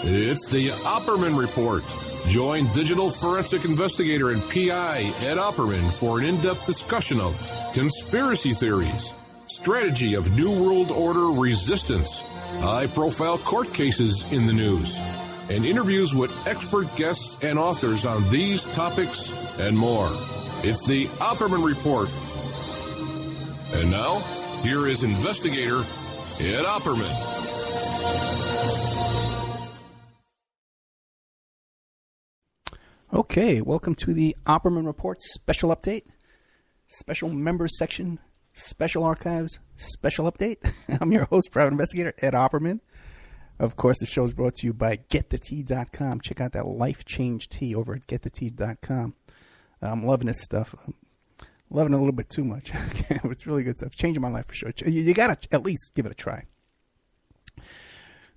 It's the Opperman Report. Join digital forensic investigator and PI Ed Opperman for an in-depth discussion of conspiracy theories, strategy of New World Order resistance, high-profile court cases in the news, and interviews with expert guests and authors on these topics and more. It's the Opperman Report. And now, here is investigator Ed Opperman. Okay, welcome to the Opperman Report special update, special members section, special archives, special update. I'm your host, private investigator Ed Opperman. Of course, the show is brought to you by GetTheTea.com. Check out that life change tea over at GetTheTea.com. I'm loving this stuff. I'm loving it a little bit too much. It's really good stuff. Changing my life for sure. You got to at least give it a try.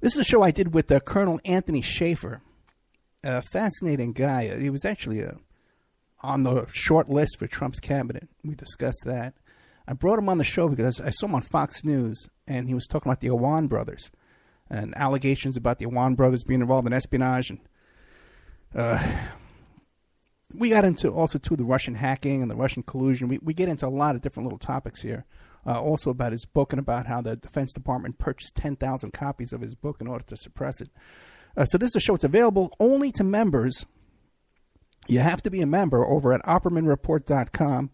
This is a show I did with Colonel Anthony Shaffer. A fascinating guy. He was actually on the short list for Trump's cabinet. We discussed that. I brought him on the show because I saw him on Fox News, and he was talking about the Awan brothers and allegations about the Awan brothers being involved in espionage. And we got into also, too, the Russian hacking and the Russian collusion. We get into a lot of different little topics here. Also about his book and about how the Defense Department purchased 10,000 copies of his book in order to suppress it. So this is a show. It's available only to members. You have to be a member over at OppermanReport.com,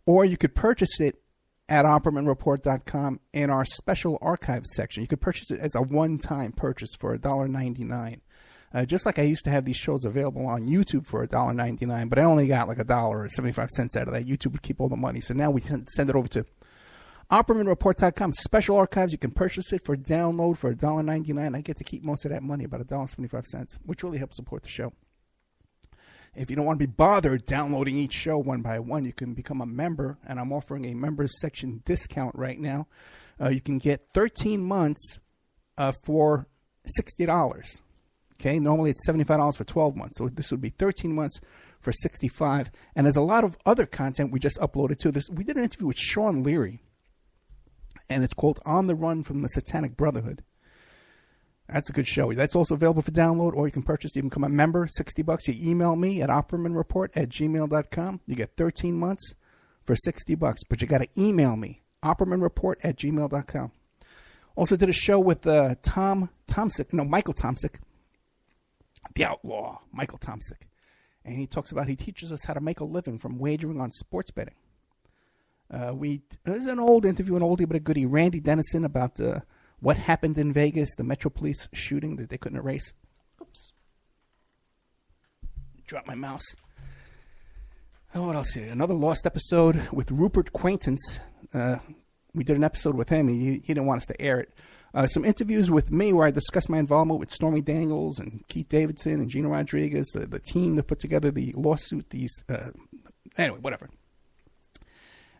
or you could purchase it at OppermanReport.com in our special archives section. You could purchase it as a one-time purchase for $1.99. Just like I used to have these shows available on YouTube for $1.99, but I only got like $1 or 75 cents out of that. YouTube would keep all the money. So now we send it over to OppermanReport.com, special archives. You can purchase it for download for $1.99. I get to keep most of that money, about $1.75, which really helps support the show. If you don't want to be bothered downloading each show one by one, you can become a member, and I'm offering a members section discount right now. You can get 13 months for $60. Okay, normally it's $75 for 12 months, so this would be 13 months for $65. And there's a lot of other content we just uploaded too. We did an interview with Sean Leary, and it's called On the Run from the Satanic Brotherhood. That's a good show. That's also available for download, or you can purchase. You can become a member, $60. You email me at oppermanreport@gmail.com. You get 13 months for $60, but you got to email me, oppermanreport@gmail.com. Also did a show with Michael Tomsic, the outlaw, Michael Tomsic. And he talks about, he teaches us how to make a living from wagering on sports betting. There's an old interview, an oldie but a goodie. Randy Dennison about what happened in Vegas, the Metro Police shooting that they couldn't erase. Oops. Dropped my mouse. Oh, what else here? Another lost episode with Rupert Quaintance. We did an episode with him. He didn't want us to air it. Some interviews with me where I discussed my involvement with Stormy Daniels and Keith Davidson and Gina Rodriguez, the team that put together the lawsuit. Anyway, whatever.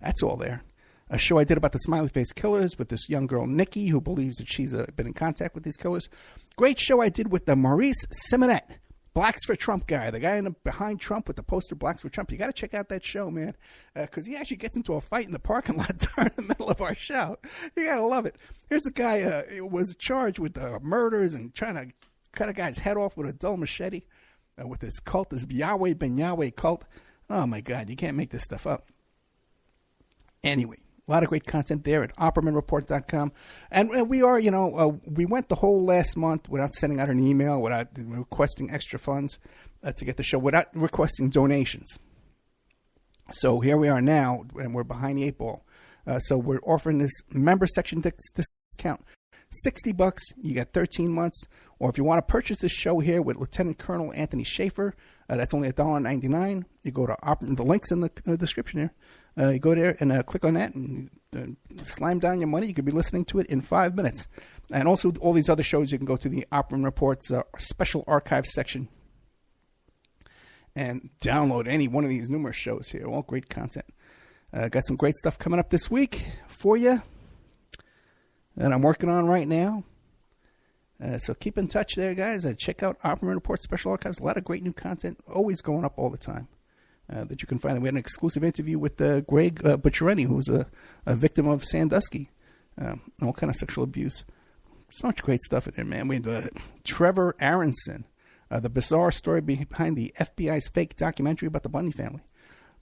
That's all there. A show I did about the Smiley Face Killers with this young girl, Nikki, who believes that she's been in contact with these killers. Great show I did with the Maurice Simonet, Blacks for Trump guy, the guy behind Trump with the poster Blacks for Trump. You got to check out that show, man, because he actually gets into a fight in the parking lot during the middle of our show. You got to love it. Here's a guy who was charged with murders and trying to cut a guy's head off with a dull machete with this cult, this Yahweh Ben Yahweh cult. Oh, my God, you can't make this stuff up. Anyway, a lot of great content there at OppermanReport.com. And we are, we went the whole last month without sending out an email, without requesting extra funds to get the show, without requesting donations. So here we are now, and we're behind the eight ball. So we're offering this member section discount. $60, you get 13 months. Or if you want to purchase this show here with Lieutenant Colonel Anthony Shaffer, that's only $1.99. You go to the links in the description here. You go there and click on that and slam down your money. You could be listening to it in 5 minutes. And also all these other shows, you can go to the Opperman Report's special archives section and download any one of these numerous shows here. All great content. Got some great stuff coming up this week for you that I'm working on right now. So keep in touch there, guys. Check out Opperman Report Special Archives. A lot of great new content always going up all the time. That you can find. We had an exclusive interview with Greg Butcheretti, who's a victim of Sandusky, all kind of sexual abuse. So much great stuff in there, man. We had Trevor Aronson, the bizarre story behind the FBI's fake documentary about the Bundy family.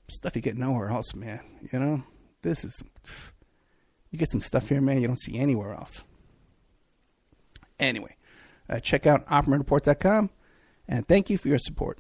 Stuff you get nowhere else, man. You know, you get some stuff here, man, you don't see anywhere else. Anyway, check out OppermanReport.com, and thank you for your support.